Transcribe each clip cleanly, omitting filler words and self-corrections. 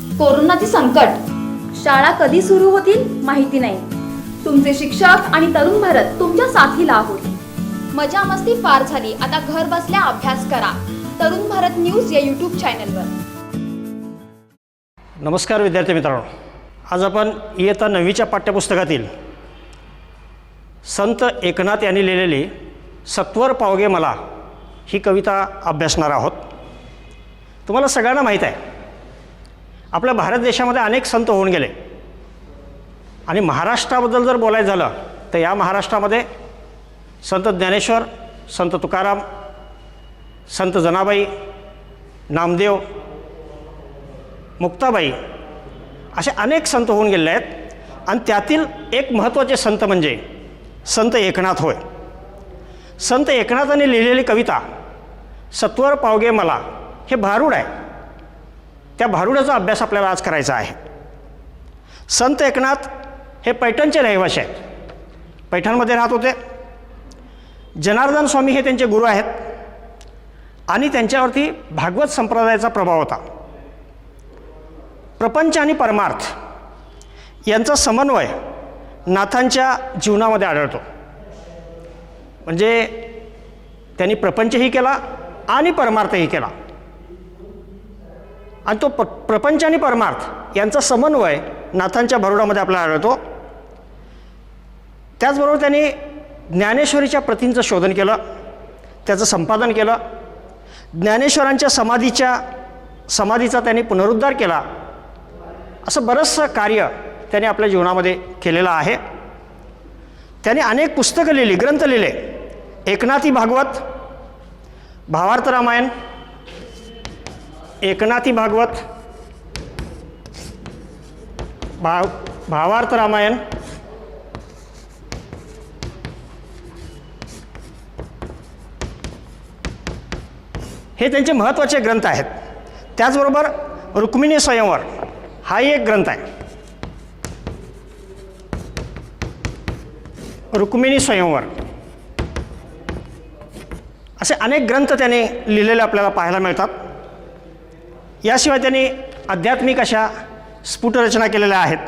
कोरोनाचे संकट, शाळा कधी सुरू होतील माहिती नाही. तुमचे शिक्षक आणि तरुण भारत तुमच्या साथीला आहोत. मजा मस्ती फार झाली, आता घर बसल्या अभ्यास करा. तरुण भारत न्यूज या यूट्यूब चॅनलवर. नमस्कार विद्यार्थी मित्रांनो, आज आपण इयत्ता 9वीच्या पाठ्यपुस्तकातील संत एकनाथ यांनी लिहिलेली सत्वर पावगे मला ही कविता अभ्यासणार आहोत. तुम्हाला सगळ्यांना माहीत आहे, आपल्या भारत देशामध्ये अनेक संत होऊन गेले आणि महाराष्ट्राबद्दल जर बोलायचं झालं तर या महाराष्ट्रामध्ये संत ज्ञानेश्वर, संत तुकाराम, संत जनाबाई, नामदेव, मुक्ताबाई असे अनेक संत होऊन गेले आहेत. आणि त्यातील एक महत्त्वाचे संत म्हणजे संत एकनाथ होय. संत एकनाथांनी लिहिलेली कविता सत्वर पावगे मला हे भारूड आहे. त्या भारूडाचा अभ्यास आपल्याला आज करायचा आहे. संत एकनाथ हे पैठणचे रहिवासी आहेत. पैठणमध्ये राहत होते. जनार्दन स्वामी हे त्यांचे गुरु आहेत आणि त्यांच्यावरती भागवत संप्रदायाचा प्रभाव होता. प्रपंच आणि परमार्थ यांचा समन्वय नाथांच्या जीवनामध्ये आढळतो. म्हणजे त्यांनी प्रपंचही केला आणि परमार्थही केला. आणि तो प्रपंच आणि परमार्थ यांचा समन्वय नाथांच्या भारूडामध्ये आपल्याला आढळतो. त्याचबरोबर त्यांनी ज्ञानेश्वरीच्या प्रतींचं शोधन केलं, त्याचं संपादन केलं. ज्ञानेश्वरांच्या समाधीचा त्यांनी पुनरुद्धार केला. असं बरंचसं कार्य त्यांनी आपल्या जीवनामध्ये केलेलं आहे. त्यांनी अनेक पुस्तकं लिहिली, ग्रंथ लिहिले. एकनाथी भागवत, भावार्थ रामायण, एकनाथी भागवत, भावार्थ रामायण, हे त्यांचे महत्त्वाचे ग्रंथ आहेत. त्याचबरोबर रुक्मिणी स्वयंवर हाही एक ग्रंथ आहे. रुक्मिणी स्वयंवर असे अनेक ग्रंथ त्यांनी लिहिलेले आपल्याला पाहायला मिळतात. याशिवाय त्यांनी आध्यात्मिक अशा स्फुटरचना केलेल्या आहेत.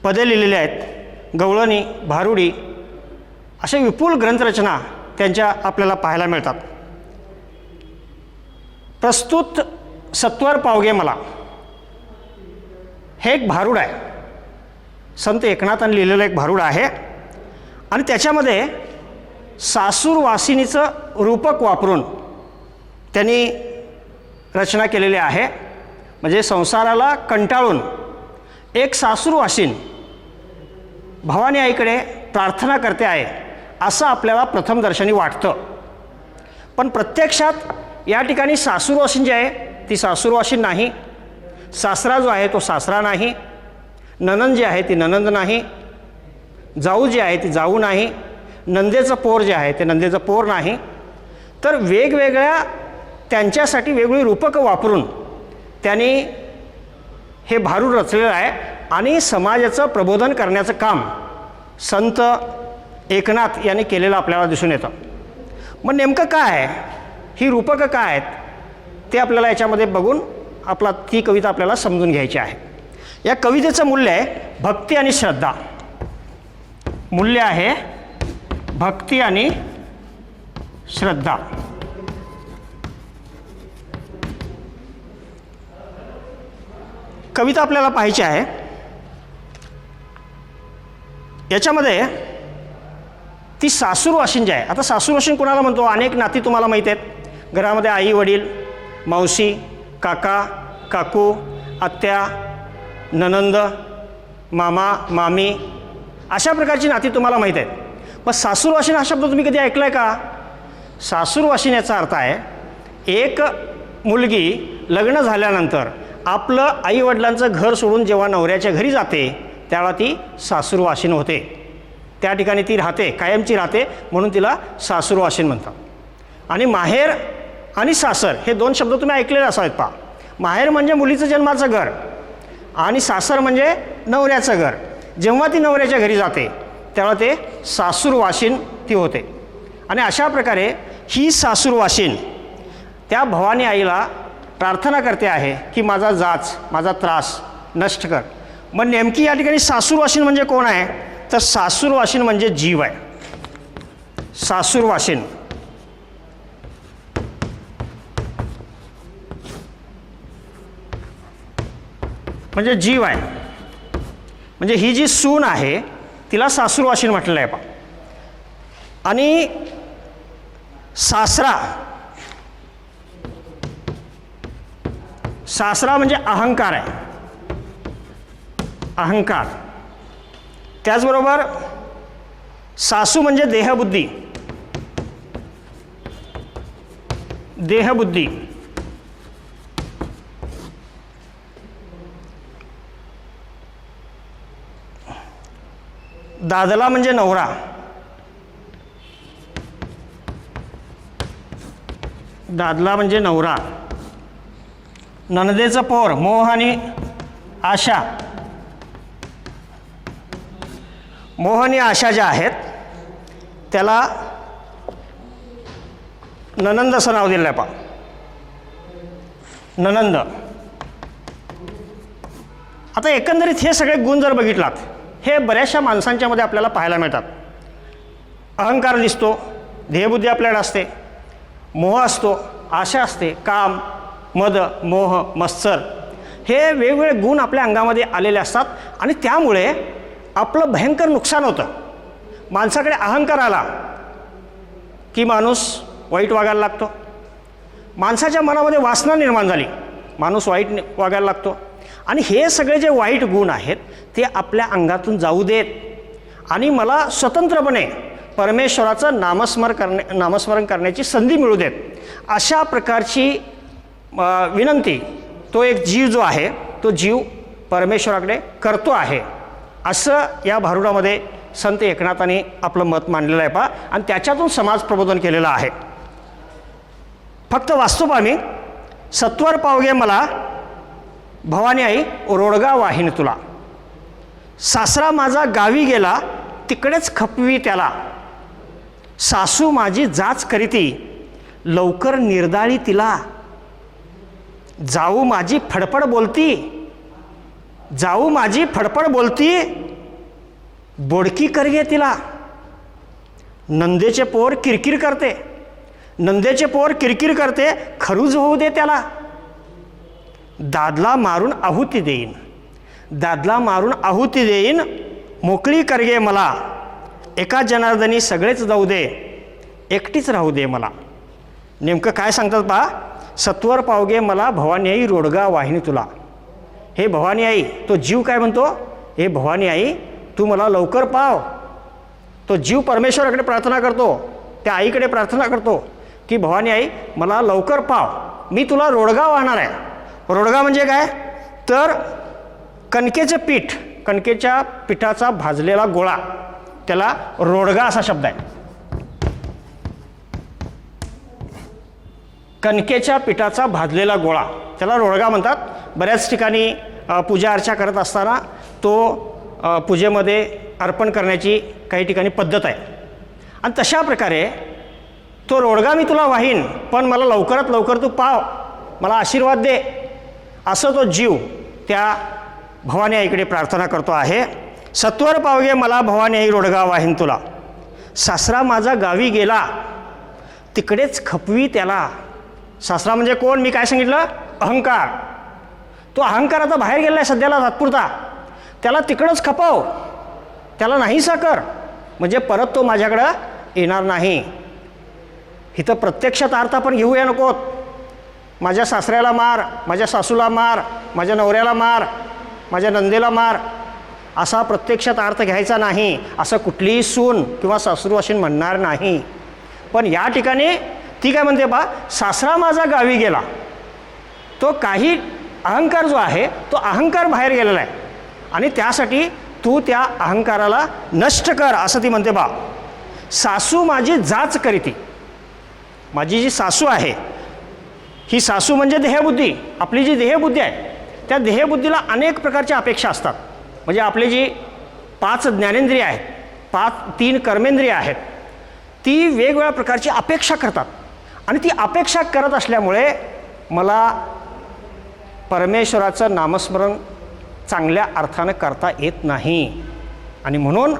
पदे लिहिलेले आहेत. गवळणी, भारुडी अशा विपुल ग्रंथरचना त्यांच्या आपल्याला पाहायला मिळतात. प्रस्तुत सत्वर पावगे मला हे एक भारूड आहे. संत एकनाथांनी लिहिलेलं एक भारूड आहे आणि त्याच्यामध्ये सासूरवासिनीचं रूपक वापरून त्यांनी रचना केलेली आहे. म्हणजे संसाराला कंटाळून एक सासूरवासीन भवानी आईकडे प्रार्थना करते आहे असं आपल्याला प्रथमदर्शनी वाटतं. पण प्रत्यक्षात या ठिकाणी सासूरवासीन जी आहे ती सासूरवासीन नाही. सासरा जो आहे तो सासरा नाही. नणंद जी आहे ती नणंद नाही. जाऊ जी आहे ती जाऊ नाही. नंदेचं पोर जे आहे ते नंदेचं पोर नाही. तर वेगवेगळ्या त्यांच्यासाठी वेगवेगळी रूपकं वापरून त्यांनी हे भारूड रचलेलं आहे आणि समाजाचं प्रबोधन करण्याचं काम संत एकनाथ यांनी केलेलं आपल्याला दिसून येतं. मग नेमकं काय आहे, ही रूपकं काय आहेत ते आपल्याला याच्यामध्ये बघून ती कविता आपल्याला समजून घ्यायची आहे. या कवितेचं मूल्य आहे भक्ती आणि श्रद्धा. मूल्य आहे भक्ती आणि श्रद्धा. कविता आपल्याला पाहायची आहे. याच्यामध्ये ती सासूरवासीन जी आहे, आता सासूरवासीन कोणाला म्हणतो, अनेक नाती तुम्हाला माहीत आहेत. घरामध्ये आई वडील, मावशी, काका, काकू, आत्या, नणंद, मामा, मामी अशा प्रकारची नाती तुम्हाला माहीत आहेत. मग सासूरवासीन हा शब्द तुम्ही कधी ऐकला आहे का? सासूरवासीन याचा अर्थ आहे एक मुलगी लग्न झाल्यानंतर आपलं आईवडिलांचं घर सोडून जेव्हा नवऱ्याच्या घरी जाते त्यावेळा ती सासूरवासीन होते. त्या ठिकाणी ती राहते, कायमची राहते, म्हणून तिला सासूरवासीन म्हणतात. आणि माहेर आणि सासर हे दोन शब्द तुम्ही ऐकलेले असावेत. पहा, माहेर म्हणजे मुलीचं जन्माचं घर आणि सासर म्हणजे नवऱ्याचं घर. जेव्हा ती नवऱ्याच्या घरी जाते तेव्हा ते सासूरवासीन ती होते. आणि अशा प्रकारे ही सासूरवासीन त्या भवानी आईला प्रार्थना करते आहे की माझा जाच, माझा त्रास नष्ट कर. मग नेमकी या ठिकाणी सासूरवाशीन म्हणजे कोण आहे? तर सासूरवाशीन म्हणजे जीव आहे. सासूरवाशीन म्हणजे जीव आहे. म्हणजे ही जी सून आहे तिला सासूरवाशीन म्हटलेलं आहे पा. आणि सासरा, सासरा म्हणजे अहंकार आहे, अहंकार. त्याचबरोबर सासू म्हणजे देहबुद्धी, देहबुद्धी. दादला म्हणजे नवरा, दादला म्हणजे नवरा. नणदेचं पोर मोह आणि आशा, मोह आणि आशा ज्या आहेत त्याला ननंद असं नाव दिलं आहे पा. ननंद. आता एकंदरीत हे सगळे गुण जर बघितलात, हे बऱ्याचशा माणसांच्यामध्ये आपल्याला पाहायला मिळतात. अहंकार दिसतो, ध्येयबुद्धी आपल्याकडे असते, मोह असतो, आशा असते, काम, मद, मोह, मत्सर, हे वेगवेगळे गुण आपल्या अंगामध्ये आलेले असतात. आणि त्यामुळे आपलं भयंकर नुकसान होतं. माणसाकडे अहंकार आला की माणूस वाईट वागायला लागतो. माणसाच्या मनामध्ये वासना निर्माण झाली, माणूस वाईट वागायला लागतो. आणि हे सगळे जे वाईट गुण आहेत ते आपल्या अंगातून जाऊ देत आणि मला स्वतंत्रपणे परमेश्वराचं नामस्मरण करण्याची संधी मिळू देत, अशा प्रकारची विनंती तो एक जीव जो आहे तो जीव परमेश्वराकडे करतो आहे. असं या भारुडामध्ये संत एकनाथांनी आपलं मत मांडलेलं आहे पा. आणि त्याच्यातून समाज प्रबोधन केलेलं आहे. फक्त वास्तू पा मी, सत्वर पावगे मला भवानी आई रोडगा वाहीन तुला. सासरा माझा गावी गेला तिकडेच खपवी त्याला. सासू माझी जाच करीती लवकर निर्दाळी तिला. जाऊ माझी फडफड बोलती, जाऊ माझी फडफड बोलती, बोडकी करगे तिला. नंदेचे पोर किरकिर करते, नंदेचे पोर किरकिर करते, खरूज होऊ दे त्याला. दादला मारून आहुती देईन, दादला मारून आहुती देईन, मोकळी करगे मला. एका जनार्दनी सगळेच जाऊ दे, एकटीच राहू दे मला. नेमकं काय सांगतात पहा, सत्वर पावगे मला भवानी आई रोडगा वाहिनी तुला. हे भवानी आई, तो जीव काय म्हणतो, हे भवानी आई तू मला लवकर पाव. तो जीव परमेश्वराकडे प्रार्थना करतो, त्या आईकडे प्रार्थना करतो की भवानी आई मला लवकर पाव, मी तुला रोडगा वाहणार आहे. रोडगा म्हणजे काय, तर कणकेचं पीठ, कणकेच्या पिठाचा भाजलेला गोळा, त्याला रोडगा असा शब्द आहे. कणकेच्या पिठाचा भाजलेला गोळा त्याला रोडगा म्हणतात. बऱ्याच ठिकाणी पूजा अर्चा करत असताना तो पूजेमध्ये अर्पण करण्याची काही ठिकाणी पद्धत आहे. आणि तशा प्रकारे तो रोडगा मी तुला वाहीन, पण मला लवकरात लवकर तू पाव, मला आशीर्वाद दे, असं तो जीव त्या भवानी आईकडे प्रार्थना करतो आहे. सत्वर पावगे मला भवानी आई रोडगा वाहीन तुला. सासरा माझा गावी गेला तिकडेच खपवी त्याला. सासरा म्हणजे कोण, मी काय सांगितलं, अहंकार. तो अहंकार आता बाहेर गेला आहे सध्याला तात्पुरता, त्याला तिकडंच खपव, त्याला नाही साकर, म्हणजे परत तो माझ्याकडं येणार नाही. इथं प्रत्यक्षात अर्थ आपण घेऊया नकोत. माझ्या सासऱ्याला मार, माझ्या सासूला मार, माझ्या नवऱ्याला मार, माझ्या नंदेला मार, असा प्रत्यक्षात अर्थ घ्यायचा नाही. असं कुठलीही सून किंवा सासूरवाशीन म्हणणार नाही. पण या ठिकाणी ती काय म्हणते बा, सासरा माझा गावी गेला, तो काही अहंकार जो आहे तो अहंकार बाहेर गेलेला आहे आणि त्यासाठी तू त्या अहंकाराला नष्ट कर, असं ती म्हणते बा. सासू माझी जाच करीती. माझी जी सासू आहे, ही सासू म्हणजे देहबुद्धी. आपली जी देहबुद्धी आहे त्या देहबुद्धीला अनेक प्रकारच्या अपेक्षा असतात. म्हणजे आपली जी 5 ज्ञानेंद्रिय आहेत, 3 कर्मेंद्रिय आहेत, ती वेगवेगळ्या प्रकारची अपेक्षा करतात. आणि ती अपेक्षा करत असल्यामुळे मला परमेश्वराचं नामस्मरण चांगल्या अर्थानं करता येत नाही. आणि म्हणून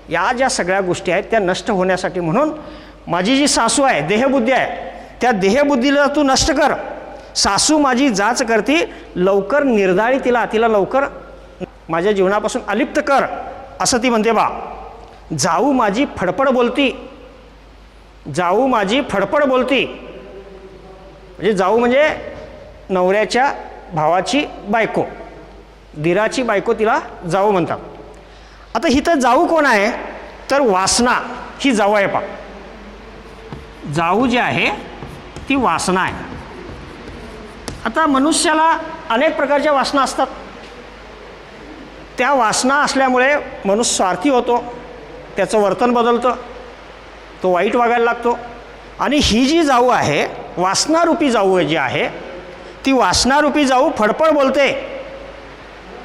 या ज्या सगळ्या गोष्टी आहेत त्या नष्ट होण्यासाठी म्हणून माझी जी सासू आहे, देहबुद्धी आहे, त्या देहबुद्धीला तू नष्ट कर. सासू माझी जाच करती, लवकर निर्धारी तिला लवकर माझ्या जीवनापासून अलिप्त कर, असं ती म्हणते बा. जाऊ माझी फडफड बोलती, जाऊ माझी फडफड बोलती. म्हणजे जाऊ म्हणजे नवऱ्याच्या भावाची बायको, दिराची बायको, तिला जाऊ म्हणतात. आता हिथं जाऊ कोण आहे तर वासना ही जाऊ आहे पा. जाऊ जी आहे ती वासना आहे. आता मनुष्याला अनेक प्रकारच्या वासना असतात. त्या वासना असल्यामुळे मनुष्य स्वार्थी होतो, त्याचं वर्तन बदलतं, तो वाईट वागायला लागतो. आणि ही जी जाऊ आहे, वासनारूपी जाऊ जी आहे, ती वासनारूपी जाऊ फडफड बोलते,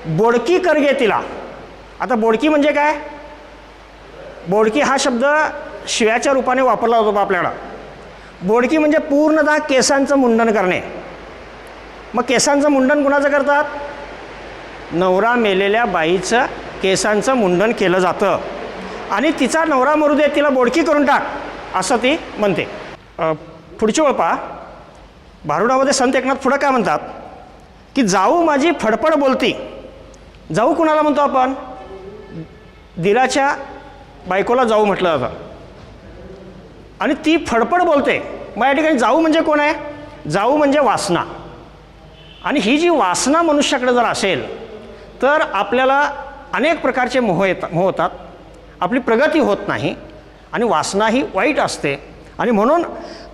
बोडकी करगे तिला. आता बोडकी म्हणजे काय? बोडकी हा शब्द शिव्याच्या रूपाने वापरला जातो आपल्याला. बोडकी म्हणजे पूर्णतः केसांचं मुंडन करणे. मग केसांचं मुंडन कुणाचं करतात? नवरा मेलेल्या बाईचं केसांचं मुंडन केलं जातं. आणि तिचा नवरा मरू दे, तिला बोडकी करून टाक, असं ती म्हणते. पुढची ओळ पहा. भारुडामध्ये संत एकनाथ पुढं काय म्हणतात की जाऊ माझी फडफड बोलती. जाऊ कुणाला म्हणतो आपण? दिराच्या बायकोला जाऊ म्हटलं जातं. आणि ती फडफड बोलते. मग या ठिकाणी जाऊ म्हणजे कोण आहे? जाऊ म्हणजे वासना. आणि ही जी वासना मनुष्याकडे जर असेल तर आपल्याला अनेक प्रकारचे मोह होतात, आपली प्रगती होत नाही, आणि वासना ही वाईट असते. आणि म्हणून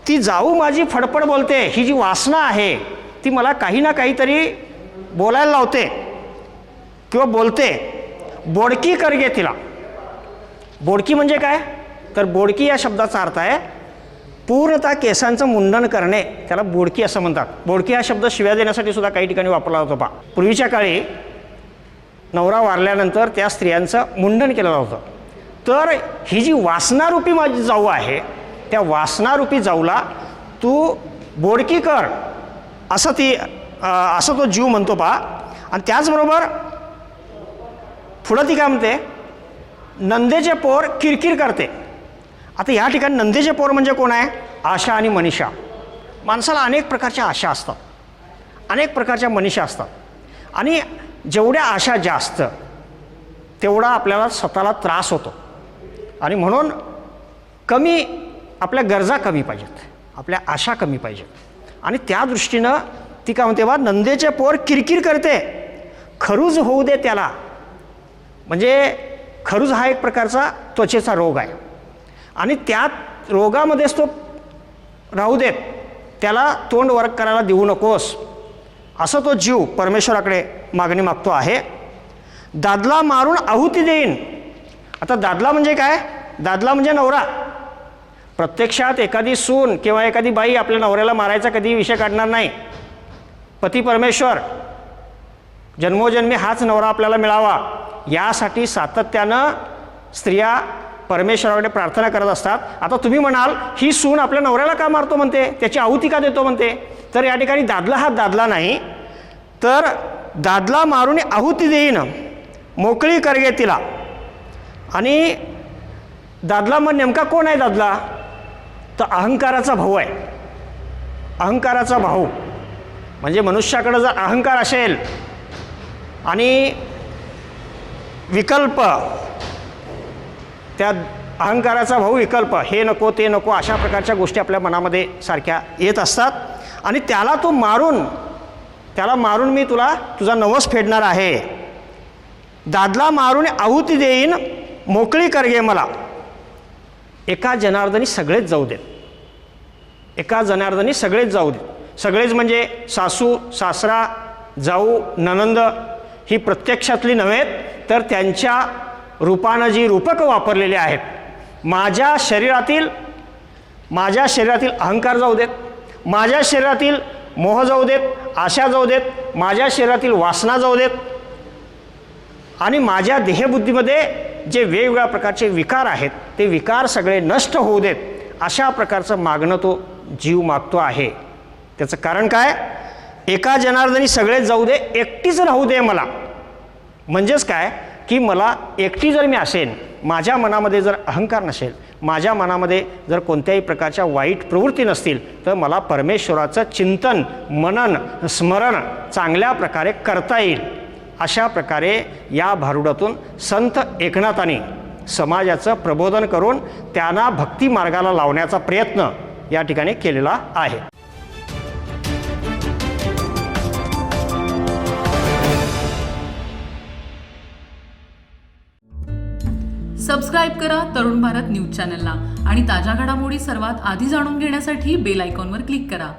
ती जाऊ माझी फडफड बोलते, ही जी वासना आहे ती मला काही ना काहीतरी बोलायला लावते किंवा बोलते. बोडकी करगे तिला. बोडकी म्हणजे काय? तर बोडकी या शब्दाचा अर्थ आहे पूर्णतः केसांचं मुंडन करणे, त्याला बोडकी असं म्हणतात. बोडकी हा शब्द शिव्या देण्यासाठी सुद्धा काही ठिकाणी वापरला जातो पहा. पूर्वीच्या काळी नवरा वारल्यानंतर त्या स्त्रियांचं मुंडन केलं जातं. तर ही जी वासनारूपी माझी जाऊ आहे, त्या वासनारूपी जाऊला तू बोडकी कर, असं तो जीव म्हणतो पहा. आणि त्याचबरोबर पुढं ती काय म्हणते? नंदेचे पोर किरकिर करते. आता या ठिकाणी नंदेचे पोर म्हणजे कोण आहे? आशा आणि मनीषा. माणसाला अनेक प्रकारच्या आशा असतात, अनेक प्रकारच्या मनीषा असतात. आणि जेवढ्या आशा जास्त तेवढा आपल्याला स्वतःला त्रास होतो. आणि म्हणून कमी, आपल्या गरजा कमी पाहिजेत, आपल्या आशा कमी पाहिजेत. आणि त्या दृष्टीनं ती काय म्हणते बा, नंदेचे पोर किरकिर करते, खरूज होऊ दे त्याला. म्हणजे खरूज हा एक प्रकारचा त्वचेचा रोग आहे. आणि त्या रोगामध्येच तो राहू देत, त्याला तोंड वर करायला देऊ नकोस, असं तो जीव परमेश्वराकडे मागणी मागतो आहे. दादला मारून आहुती देईन. आता दादला म्हणजे काय? दादला म्हणजे नवरा. प्रत्यक्षात एखादी सून किंवा एखादी बाई आपल्या नवऱ्याला मारायचा कधी विषय काढणार नाही. पती परमेश्वर, जन्मोजन्मी हाच नवरा आपल्याला मिळावा यासाठी सातत्यानं स्त्रिया परमेश्वराकडे प्रार्थना करत असतात. आता तुम्ही म्हणाल ही सून आपल्या नवऱ्याला का मारतो म्हणते, त्याची आहुती का देतो म्हणते? तर या ठिकाणी दादला हा दादला नाही, तर दादला मारून आहुती देईन, मोकळी करगे तिला. आणि दादला मग नेमका कोण आहे दादला? तर अहंकाराचा भाऊ आहे. अहंकाराचा भाऊ म्हणजे मनुष्याकडे जर अहंकार असेल आणि विकल्प, त्या अहंकाराचा भाऊ विकल्प, हे नको ते नको अशा प्रकारच्या गोष्टी आपल्या मनामध्ये सारख्या येत असतात. आणि त्याला तू मारून, त्याला मारून मी तुझा नवस फेडणार आहे. दादला मारून आहुती देईन, मोकळी करगे मला. एका जनार्दनी सगळेच जाऊ देत, एका जनार्दनी सगळेच जाऊ देत. सगळेच म्हणजे सासू सासरा जाऊ ननंद ही प्रत्यक्षातली नव्हेत, तर त्यांच्या रूपानं जी रूपकं वापरलेली आहेत. माझ्या शरीरातील अहंकार जाऊ देत, माझ्या शरीरातील मोह जाऊ देत, आशा जाऊ देत, माझ्या शरीरातील वासना जाऊ देत, आणि माझ्या देहबुद्धीमध्ये जे वेगवेगळ्या प्रकारचे विकार आहेत ते विकार सगळे नष्ट होऊ देत, अशा प्रकारचं मागणं तो जीव मागतो आहे. त्याचं कारण काय? एका जनार्दनी सगळेच जाऊ दे, एकटीच राहू दे मला. म्हणजेच काय की मला एकटी जर मी असेन, माझ्या मनामध्ये जर अहंकार नसेल, माझ्या मनामध्ये जर कोणत्याही प्रकारच्या वाईट प्रवृत्ती नसतील, तर मला परमेश्वराचं चिंतन, मनन, स्मरण चांगल्या प्रकारे करता येईल. अशा प्रकारे या भारुडातून संत एकनाथांनी समाजाचं प्रबोधन करून त्यांना भक्ती मार्गाला लावण्याचा प्रयत्न या ठिकाणी केलेला आहे. सबस्क्राईब करा तरुण भारत न्यूज चॅनलला आणि ताज्या घडामोडी सर्वात आधी जाणून घेण्यासाठी बेल आयकॉनवर क्लिक करा.